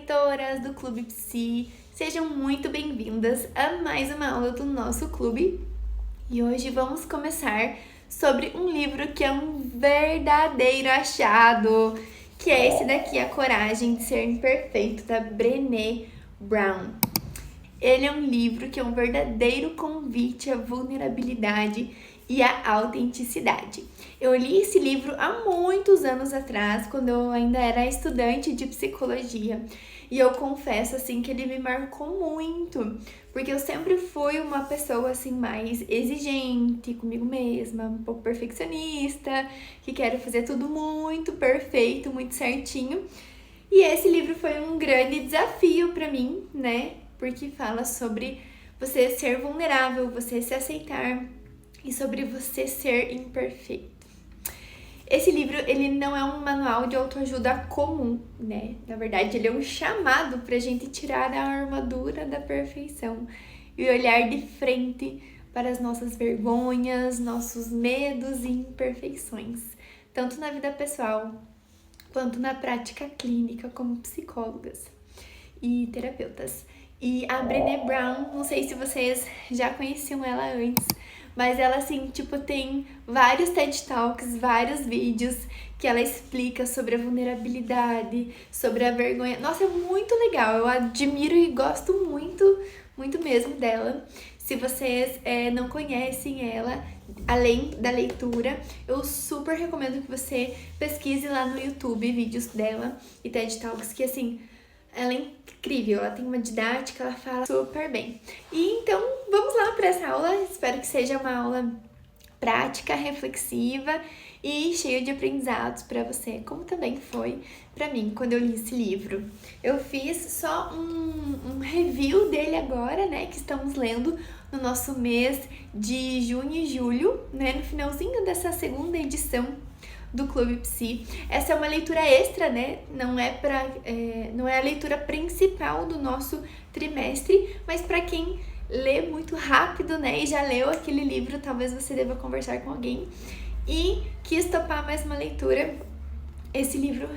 leitoras do Clube Psi, sejam muito bem-vindas a mais uma aula do nosso clube. E hoje vamos começar sobre um livro que é um verdadeiro achado, que é esse daqui, A Coragem de Ser Imperfeito, da Brené Brown. Ele é um livro que é um verdadeiro convite à vulnerabilidade e à autenticidade. Eu li esse livro há muitos anos atrás, quando eu ainda era estudante de psicologia. E eu confesso, assim, que ele me marcou muito, porque eu sempre fui uma pessoa, assim, mais exigente comigo mesma, um pouco perfeccionista, que quero fazer tudo muito perfeito, muito certinho. E esse livro foi um grande desafio para mim, né? Porque fala sobre você ser vulnerável, você se aceitar e sobre você ser imperfeito. Esse livro, ele não é um manual de autoajuda comum, né? Na verdade, ele é um chamado pra gente tirar a armadura da perfeição e olhar de frente para as nossas vergonhas, nossos medos e imperfeições, tanto na vida pessoal quanto na prática clínica como psicólogas e terapeutas. E a Brené Brown, não sei se vocês já conheciam ela antes, mas ela, assim, tipo, tem vários TED Talks, vários vídeos que ela explica sobre a vulnerabilidade, sobre a vergonha. Nossa, é muito legal, eu admiro e gosto muito, muito mesmo dela. Se vocês não conhecem ela, além da leitura, eu super recomendo que você pesquise lá no YouTube vídeos dela e TED Talks, que, assim, ela é incrível, ela tem uma didática, ela fala super bem. E então, vamos lá para essa aula. Espero que seja uma aula prática, reflexiva e cheia de aprendizados para você, como também foi para mim quando eu li esse livro. Eu fiz só um review dele agora, né, que estamos lendo no nosso mês de junho e julho, né, no finalzinho dessa segunda edição do Clube Psi. Essa é uma leitura extra, né? Não é a leitura principal do nosso trimestre, mas para quem lê muito rápido, né, e já leu aquele livro, talvez você deva conversar com alguém e quis topar mais uma leitura. Esse livro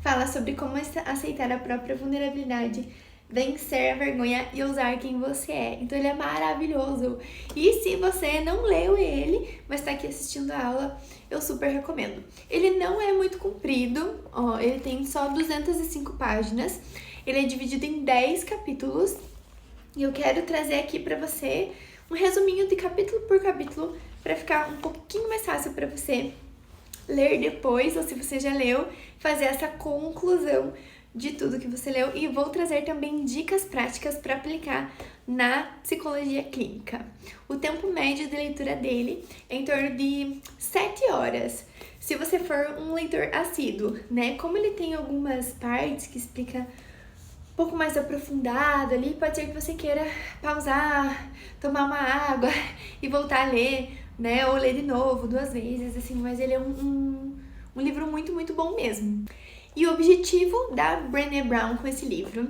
fala sobre como aceitar a própria vulnerabilidade, vencer a vergonha e usar quem você é. Então ele é maravilhoso. E se você não leu ele, mas está aqui assistindo a aula, eu super recomendo. Ele não é muito comprido, ó, ele tem só 205 páginas. Ele é dividido em 10 capítulos. E eu quero trazer aqui para você um resuminho de capítulo por capítulo para ficar um pouquinho mais fácil para você ler depois, ou se você já leu, fazer essa conclusão de tudo que você leu. E vou trazer também dicas práticas para aplicar na psicologia clínica. O tempo médio de leitura dele é em torno de 7 horas. Se você for um leitor assíduo, né? Como ele tem algumas partes que explica um pouco mais aprofundado ali, pode ser que você queira pausar, tomar uma água e voltar a ler, né? Ou ler de novo, 2 vezes, assim, mas ele é um livro muito, muito bom mesmo. E o objetivo da Brené Brown com esse livro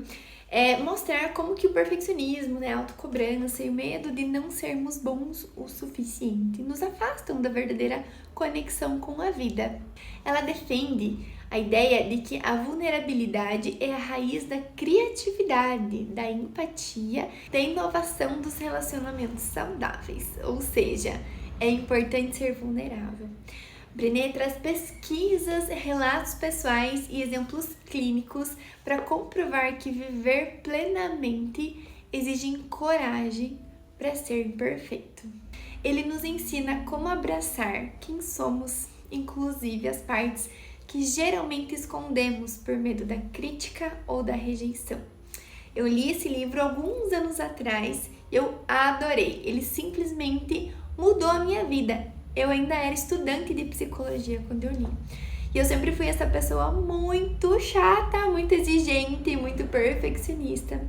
é mostrar como que o perfeccionismo, né, a autocobrança e o medo de não sermos bons o suficiente nos afastam da verdadeira conexão com a vida. Ela defende a ideia de que a vulnerabilidade é a raiz da criatividade, da empatia, da inovação dos relacionamentos saudáveis, ou seja, é importante ser vulnerável. Brené traz pesquisas, relatos pessoais e exemplos clínicos para comprovar que viver plenamente exige coragem para ser imperfeito. Ele nos ensina como abraçar quem somos, inclusive as partes que geralmente escondemos por medo da crítica ou da rejeição. Eu li esse livro alguns anos atrás e eu adorei. Ele simplesmente mudou a minha vida. Eu ainda era estudante de psicologia quando eu li. E eu sempre fui essa pessoa muito chata, muito exigente, muito perfeccionista.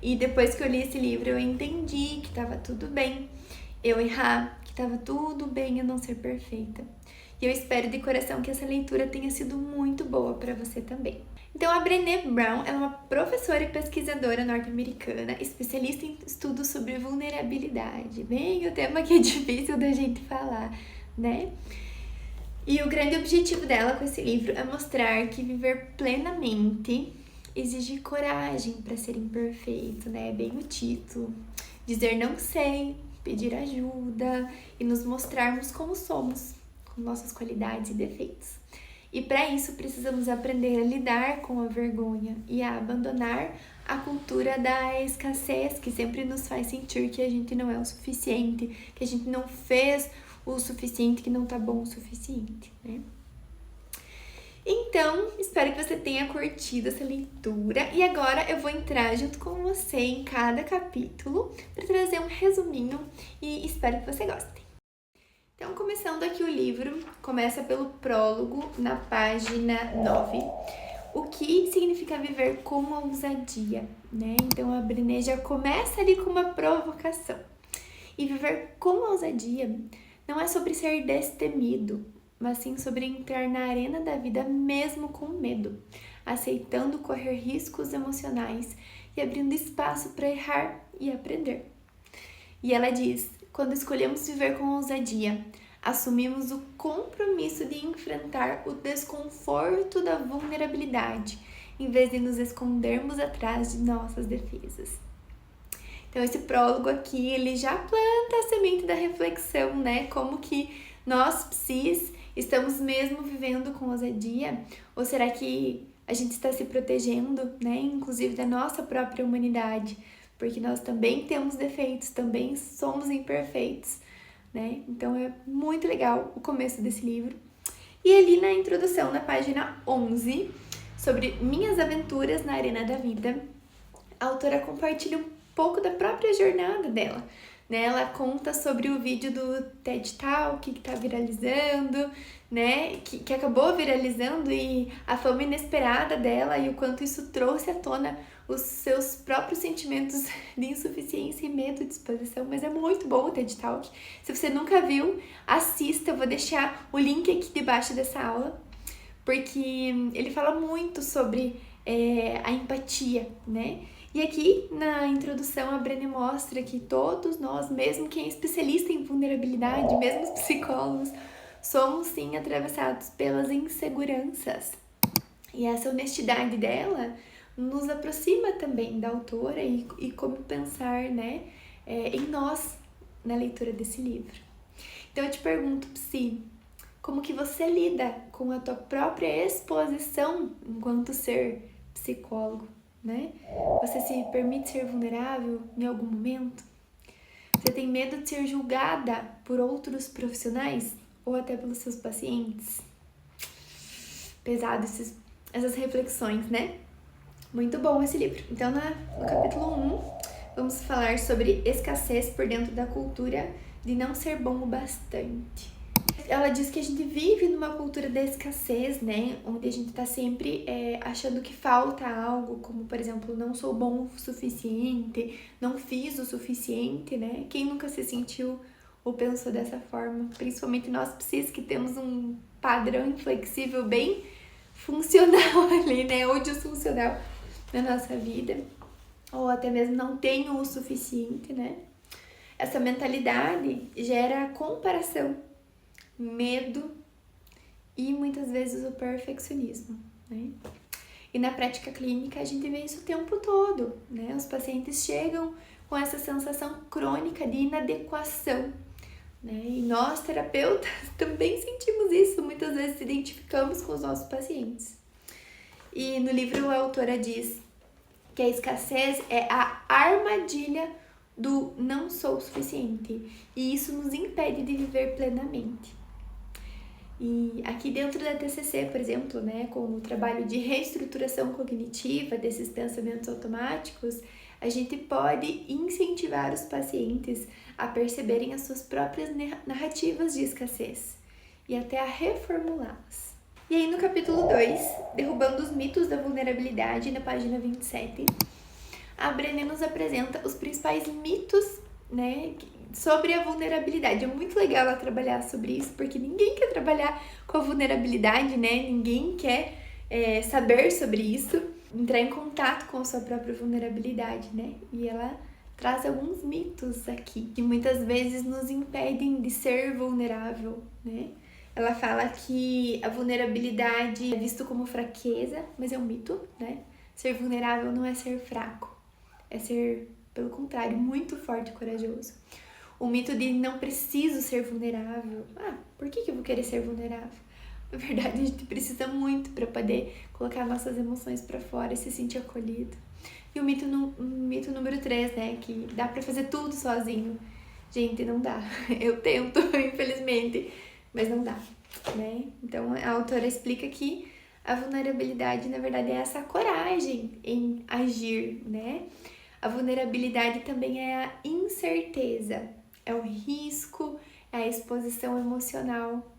E depois que eu li esse livro, eu entendi que estava tudo bem eu errar, que estava tudo bem eu não ser perfeita. E eu espero de coração que essa leitura tenha sido muito boa para você também. Então, a Brené Brown é uma professora e pesquisadora norte-americana, especialista em estudos sobre vulnerabilidade. Bem, o tema que é difícil da gente falar, né? E o grande objetivo dela com esse livro é mostrar que viver plenamente exige coragem para ser imperfeito, né? Bem o título. Dizer não sei, pedir ajuda e nos mostrarmos como somos, com nossas qualidades e defeitos. E para isso precisamos aprender a lidar com a vergonha e a abandonar a cultura da escassez, que sempre nos faz sentir que a gente não é o suficiente, que a gente não fez o suficiente, que não tá bom o suficiente, né? Então, espero que você tenha curtido essa leitura e agora eu vou entrar junto com você em cada capítulo para trazer um resuminho e espero que você goste. Então, começando aqui o livro, começa pelo prólogo na página 9. O que significa viver com ousadia, né? Então, a Brené já começa ali com uma provocação. E viver com ousadia não é sobre ser destemido, mas sim sobre entrar na arena da vida mesmo com medo, aceitando correr riscos emocionais e abrindo espaço para errar e aprender. E ela diz: quando escolhemos viver com ousadia, assumimos o compromisso de enfrentar o desconforto da vulnerabilidade, em vez de nos escondermos atrás de nossas defesas. Então esse prólogo aqui, ele já planta a semente da reflexão, né? Como que nós, psis, estamos mesmo vivendo com ousadia? Ou será que a gente está se protegendo, né? Inclusive da nossa própria humanidade? Porque nós também temos defeitos, também somos imperfeitos, né? Então é muito legal o começo desse livro. E ali na introdução, na página 11, sobre minhas aventuras na arena da vida, a autora compartilha um pouco da própria jornada dela, né? Ela conta sobre o vídeo do TED Talk que tá viralizando, né? Que acabou viralizando e a fama inesperada dela e o quanto isso trouxe à tona os seus próprios sentimentos de insuficiência e medo de exposição, mas é muito bom o TED Talk. Se você nunca viu, assista, eu vou deixar o link aqui debaixo dessa aula, porque ele fala muito sobre a empatia, né? E aqui na introdução a Brené mostra que todos nós, mesmo quem é especialista em vulnerabilidade, mesmo os psicólogos, somos sim atravessados pelas inseguranças. E essa honestidade dela nos aproxima também da autora e como pensar, né, em nós na leitura desse livro. Então eu te pergunto, Psi, como que você lida com a tua própria exposição enquanto ser psicólogo, né? Você se permite ser vulnerável em algum momento? Você tem medo de ser julgada por outros profissionais ou até pelos seus pacientes? Pesado essas reflexões, né? Muito bom esse livro. Então, no capítulo 1, vamos falar sobre escassez por dentro da cultura de não ser bom o bastante. Ela diz que a gente vive numa cultura da escassez, né? Onde a gente tá sempre achando que falta algo, como, por exemplo, não sou bom o suficiente, não fiz o suficiente, né? Quem nunca se sentiu ou pensou dessa forma? Principalmente nós, psis, que temos um padrão inflexível bem funcional ali, né? Ou disfuncional na nossa vida, ou até mesmo não tenho o suficiente, né? Essa mentalidade gera comparação, medo e muitas vezes o perfeccionismo, né? E na prática clínica a gente vê isso o tempo todo, né? Os pacientes chegam com essa sensação crônica de inadequação, né? E nós, terapeutas, também sentimos isso, muitas vezes se identificamos com os nossos pacientes. E no livro a autora diz que a escassez é a armadilha do não sou o suficiente e isso nos impede de viver plenamente. E aqui dentro da TCC, por exemplo, né, com o trabalho de reestruturação cognitiva desses pensamentos automáticos, a gente pode incentivar os pacientes a perceberem as suas próprias narrativas de escassez e até a reformulá-las. E aí no capítulo 2, Derrubando os mitos da vulnerabilidade, na página 27, a Brené nos apresenta os principais mitos, né, sobre a vulnerabilidade. É muito legal ela trabalhar sobre isso, porque ninguém quer trabalhar com a vulnerabilidade, né? Ninguém quer saber sobre isso, entrar em contato com a sua própria vulnerabilidade, né? E ela traz alguns mitos aqui, que muitas vezes nos impedem de ser vulnerável, né? Ela fala que a vulnerabilidade é visto como fraqueza, mas é um mito, né? Ser vulnerável não é ser fraco, é ser, pelo contrário, muito forte e corajoso. O mito de não preciso ser vulnerável. Por que eu vou querer ser vulnerável? Na verdade, a gente precisa muito para poder colocar nossas emoções para fora e se sentir acolhido. E o mito número 3, né? Que dá para fazer tudo sozinho. Gente, não dá. Eu tento, infelizmente, mas não dá, né? Então, a autora explica que a vulnerabilidade, na verdade, é essa coragem em agir, né? A vulnerabilidade também é a incerteza, é o risco, é a exposição emocional,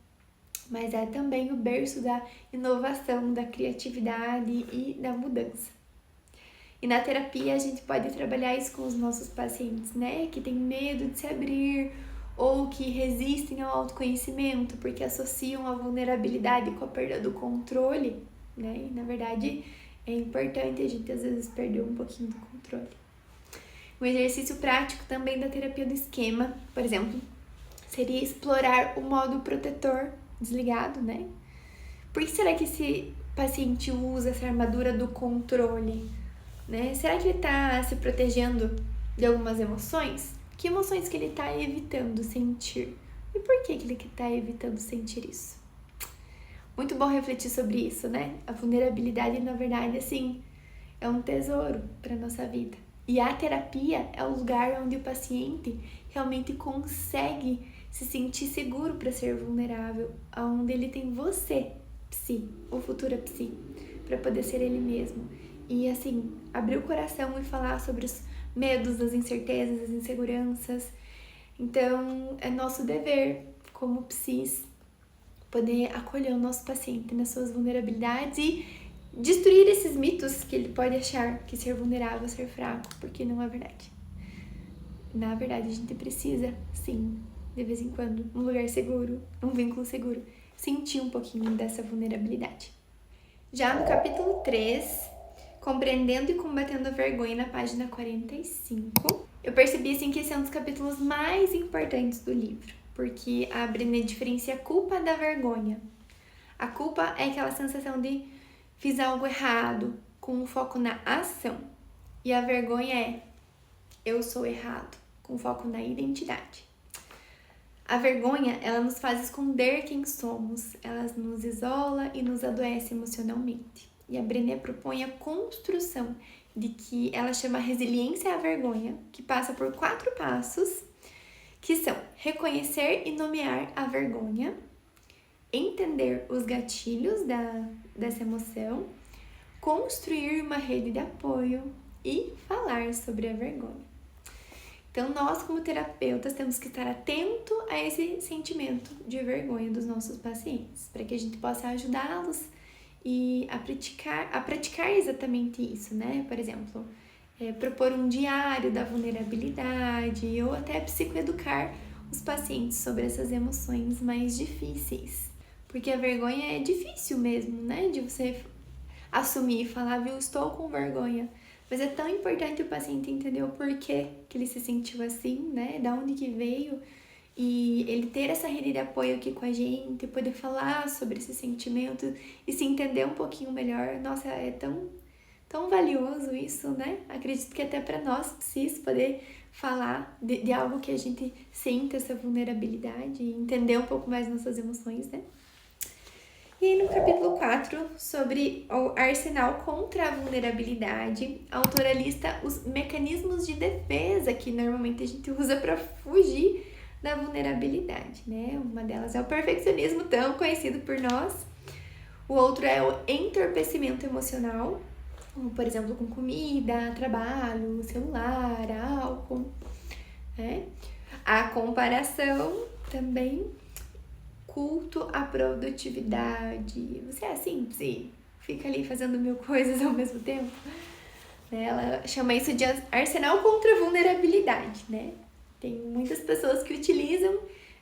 mas é também o berço da inovação, da criatividade e da mudança. E na terapia a gente pode trabalhar isso com os nossos pacientes, né? Que tem medo de se abrir ou que resistem ao autoconhecimento porque associam a vulnerabilidade com a perda do controle, né? E na verdade é importante a gente às vezes perder um pouquinho do controle. Um exercício prático também da terapia do esquema, por exemplo, seria explorar o modo protetor desligado, né? Por que será que esse paciente usa essa armadura do controle? Né? Será que ele está se protegendo de algumas emoções? Que emoções que ele está evitando sentir? E por que ele está evitando sentir isso? Muito bom refletir sobre isso, né? A vulnerabilidade, na verdade, assim, é um tesouro para nossa vida. E a terapia é o lugar onde o paciente realmente consegue se sentir seguro para ser vulnerável, onde ele tem você, psi, ou futura psi, para poder ser ele mesmo. E assim, abrir o coração e falar sobre os medos, as incertezas, as inseguranças. Então, é nosso dever, como psis, poder acolher o nosso paciente nas suas vulnerabilidades e destruir esses mitos que ele pode achar que ser vulnerável é ser fraco, porque não é verdade. Na verdade, a gente precisa, sim, de vez em quando, um lugar seguro, um vínculo seguro, sentir um pouquinho dessa vulnerabilidade. Já no capítulo 3, Compreendendo e Combatendo a Vergonha, na página 45, eu percebi assim, que esse é um dos capítulos mais importantes do livro, porque a Brené diferencia a culpa da vergonha. A culpa é aquela sensação de fiz algo errado, com um foco na ação. E a vergonha é eu sou errado, com foco na identidade. A vergonha, ela nos faz esconder quem somos, ela nos isola e nos adoece emocionalmente. E a Brené propõe a construção de que ela chama resiliência à vergonha, que passa por 4 passos, que são reconhecer e nomear a vergonha, entender os gatilhos dessa emoção, construir uma rede de apoio e falar sobre a vergonha. Então, nós como terapeutas temos que estar atento a esse sentimento de vergonha dos nossos pacientes, para que a gente possa ajudá-los e a praticar exatamente isso, né? Por exemplo, propor um diário da vulnerabilidade ou até psicoeducar os pacientes sobre essas emoções mais difíceis. Porque a vergonha é difícil mesmo, né? De você assumir e falar, viu, estou com vergonha. Mas é tão importante o paciente entender o porquê que ele se sentiu assim, né? Da onde que veio. E ele ter essa rede de apoio aqui com a gente, poder falar sobre esse sentimento e se entender um pouquinho melhor. Nossa, é tão valioso isso, né? Acredito que até para nós, psis, poder falar de algo que a gente sente essa vulnerabilidade e entender um pouco mais nossas emoções, né? E aí no capítulo 4, sobre o arsenal contra a vulnerabilidade, a autora lista os mecanismos de defesa que normalmente a gente usa para fugir da vulnerabilidade, né? Uma delas é o perfeccionismo, tão conhecido por nós. O outro é o entorpecimento emocional, como por exemplo com comida, trabalho, celular, álcool, né? A comparação também, culto à produtividade. Você é assim, sim, fica ali fazendo 1000 coisas ao mesmo tempo. Ela chama isso de arsenal contra a vulnerabilidade, né? Tem muitas pessoas que utilizam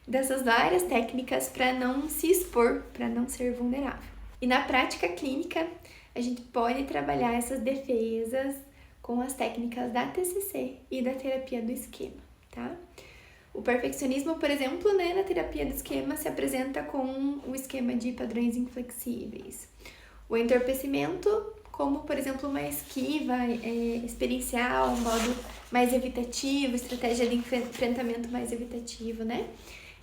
dessas várias técnicas para não se expor, para não ser vulnerável. E na prática clínica, a gente pode trabalhar essas defesas com as técnicas da TCC e da terapia do esquema, tá? O perfeccionismo, por exemplo, né, na terapia do esquema se apresenta com o esquema de padrões inflexíveis. O entorpecimento como, por exemplo, uma esquiva experiencial, um modo mais evitativo, estratégia de enfrentamento mais evitativo, né?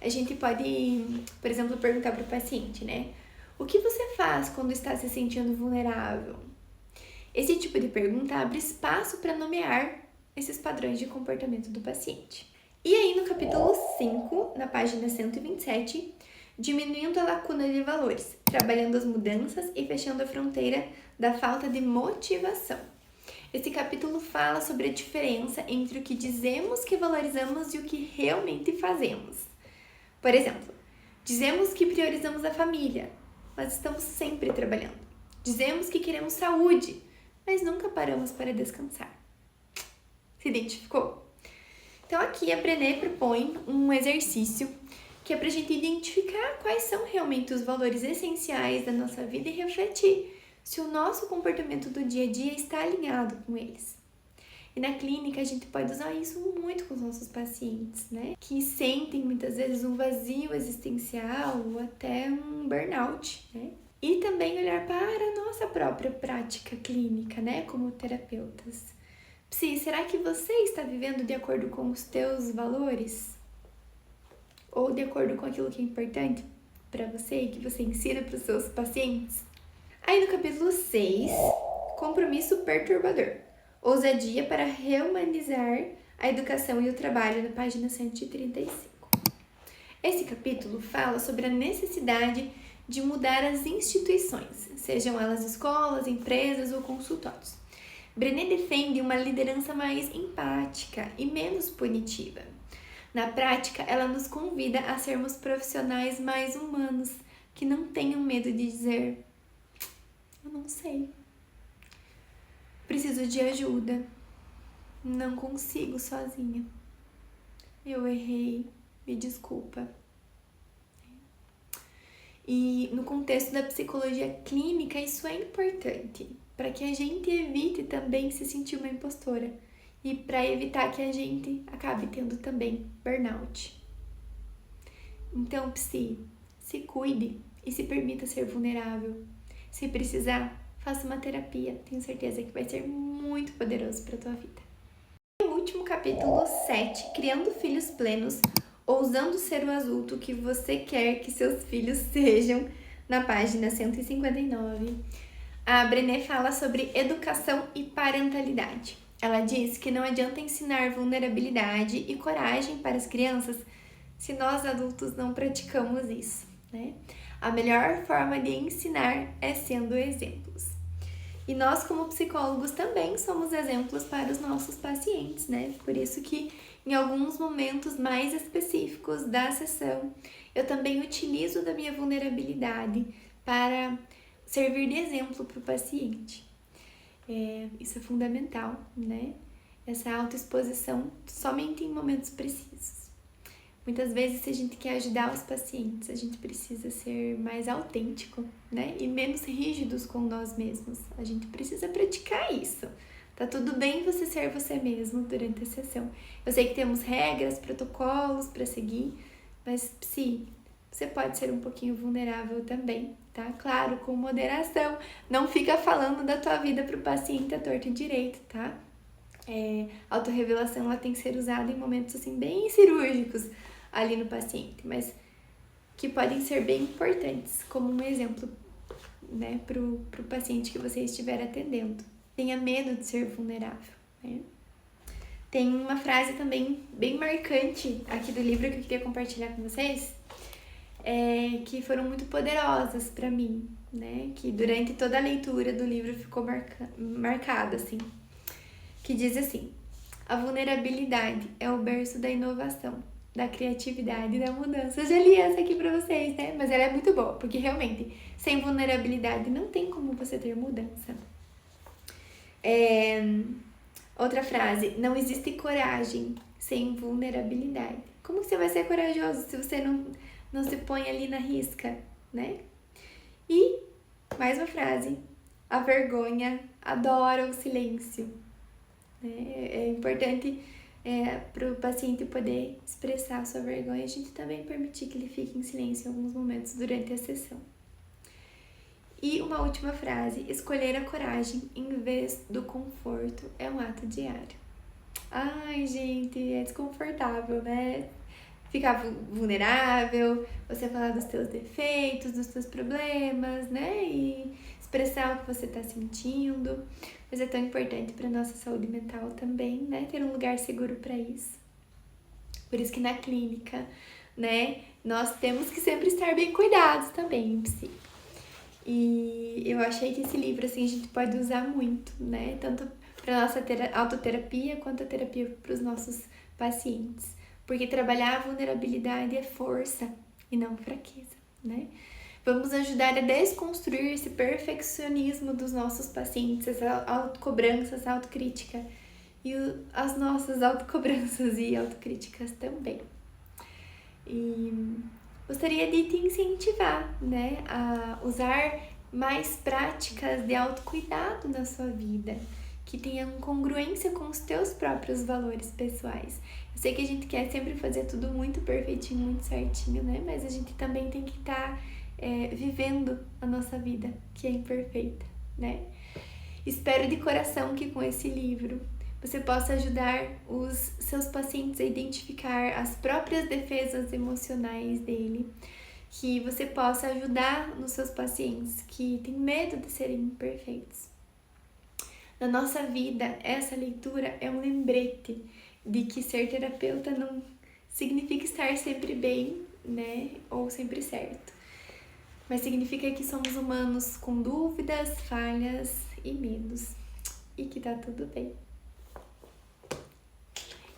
A gente pode, por exemplo, perguntar para o paciente, né? O que você faz quando está se sentindo vulnerável? Esse tipo de pergunta abre espaço para nomear esses padrões de comportamento do paciente. E aí, no capítulo 5, na página 127, diminuindo a lacuna de valores, trabalhando as mudanças e fechando a fronteira da falta de motivação. Esse capítulo fala sobre a diferença entre o que dizemos que valorizamos e o que realmente fazemos. Por exemplo, dizemos que priorizamos a família, mas estamos sempre trabalhando. Dizemos que queremos saúde, mas nunca paramos para descansar. Se identificou? Então aqui a Brené propõe um exercício que é para a gente identificar quais são realmente os valores essenciais da nossa vida e refletir se o nosso comportamento do dia a dia está alinhado com eles. E na clínica a gente pode usar isso muito com os nossos pacientes, né? Que sentem muitas vezes um vazio existencial ou até um burnout, né? E também olhar para a nossa própria prática clínica, né? Como terapeutas. Psi, será que você está vivendo de acordo com os teus valores? Ou de acordo com aquilo que é importante para você e que você ensina para os seus pacientes? Aí no capítulo 6, compromisso perturbador. Ousadia para rehumanizar a educação e o trabalho, na página 135. Esse capítulo fala sobre a necessidade de mudar as instituições, sejam elas escolas, empresas ou consultórios. Brené defende uma liderança mais empática e menos punitiva. Na prática, ela nos convida a sermos profissionais mais humanos, que não tenham medo de dizer: eu não sei, preciso de ajuda, não consigo sozinha, eu errei, me desculpa. E no contexto da psicologia clínica, isso é importante, para que a gente evite também se sentir uma impostora e para evitar que a gente acabe tendo também burnout. Então, psi, se cuide e se permita ser vulnerável. Se precisar, faça uma terapia, tenho certeza que vai ser muito poderoso para a tua vida. E o último capítulo 7, criando filhos plenos, ousando ser o adulto que você quer que seus filhos sejam, na página 159. A Brené fala sobre educação e parentalidade. Ela diz que não adianta ensinar vulnerabilidade e coragem para as crianças se nós adultos não praticamos isso, né? A melhor forma de ensinar é sendo exemplos. E nós, como psicólogos, também somos exemplos para os nossos pacientes, né? Por isso que em alguns momentos mais específicos da sessão, eu também utilizo da minha vulnerabilidade para servir de exemplo para o paciente. Isso é fundamental, né? Essa autoexposição somente em momentos precisos. Muitas vezes, se a gente quer ajudar os pacientes, a gente precisa ser mais autêntico, né? E menos rígidos com nós mesmos. A gente precisa praticar isso. Tá tudo bem você ser você mesmo durante a sessão. Eu sei que temos regras, protocolos para seguir, mas você pode ser um pouquinho vulnerável também, tá? Claro, com moderação. Não fica falando da tua vida pro paciente à torta e direito, tá? A autorrevelação ela tem que ser usada em momentos assim bem cirúrgicos ali no paciente, mas que podem ser bem importantes, como um exemplo, né, pro paciente que você estiver atendendo. Tenha medo de ser vulnerável, né? Tem uma frase também bem marcante aqui do livro que eu queria compartilhar com vocês, que foram muito poderosas para mim, né? Que durante toda a leitura do livro ficou marcada, assim. Que diz assim: a vulnerabilidade é o berço da inovação, da criatividade e da mudança. Eu já li essa aqui pra vocês, né? Mas ela é muito boa, porque realmente, sem vulnerabilidade não tem como você ter mudança. Outra frase: não existe coragem sem vulnerabilidade. Como que você vai ser corajoso se você não se põe ali na risca, né? E mais uma frase: a vergonha adora o silêncio. É importante para o paciente poder expressar a sua vergonha, a gente também permitir que ele fique em silêncio em alguns momentos durante a sessão. E uma última frase: escolher a coragem em vez do conforto é um ato diário. Ai, gente, é desconfortável, né? Ficar vulnerável, você falar dos teus defeitos, dos teus problemas, né? E expressar o que você tá sentindo. Mas é tão importante para nossa saúde mental também, né? Ter um lugar seguro para isso. Por isso que na clínica, né, nós temos que sempre estar bem cuidados também, psi. E eu achei que esse livro, assim, a gente pode usar muito, né? Tanto para nossa autoterapia quanto a terapia para os nossos pacientes. Porque trabalhar a vulnerabilidade é força e não fraqueza, né? Vamos ajudar a desconstruir esse perfeccionismo dos nossos pacientes, essa autocobrança, essa autocrítica e as nossas autocobranças e autocríticas também. E gostaria de te incentivar, né, a usar mais práticas de autocuidado na sua vida, que tenham congruência com os teus próprios valores pessoais. Eu sei que a gente quer sempre fazer tudo muito perfeitinho, muito certinho, né? Mas a gente também tem que estar vivendo a nossa vida, que é imperfeita, né? Espero de coração que com esse livro você possa ajudar os seus pacientes a identificar as próprias defesas emocionais dele, que você possa ajudar nos seus pacientes que têm medo de serem imperfeitos. Na nossa vida, essa leitura é um lembrete de que ser terapeuta não significa estar sempre bem, né, ou sempre certo, mas significa que somos humanos com dúvidas, falhas e medos, e que tá tudo bem.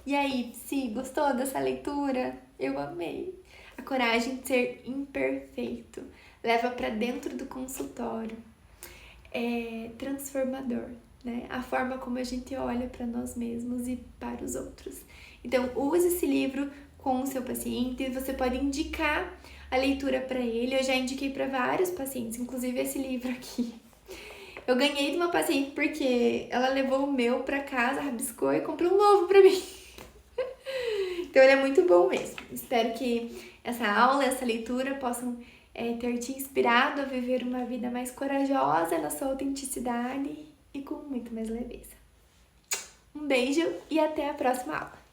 E aí, Psi, gostou dessa leitura? Eu amei. A coragem de ser imperfeito leva para dentro do consultório. É transformador, né? A forma como a gente olha para nós mesmos e para os outros. Então, use esse livro com o seu paciente. Você pode indicar a leitura para ele. Eu já indiquei para vários pacientes, inclusive esse livro aqui. Eu ganhei de uma paciente porque ela levou o meu para casa, rabiscou e comprou um novo para mim. Então ele é muito bom mesmo. Espero que essa aula, essa leitura possam ter te inspirado a viver uma vida mais corajosa na sua autenticidade e com muito mais leveza. Um beijo e até a próxima aula!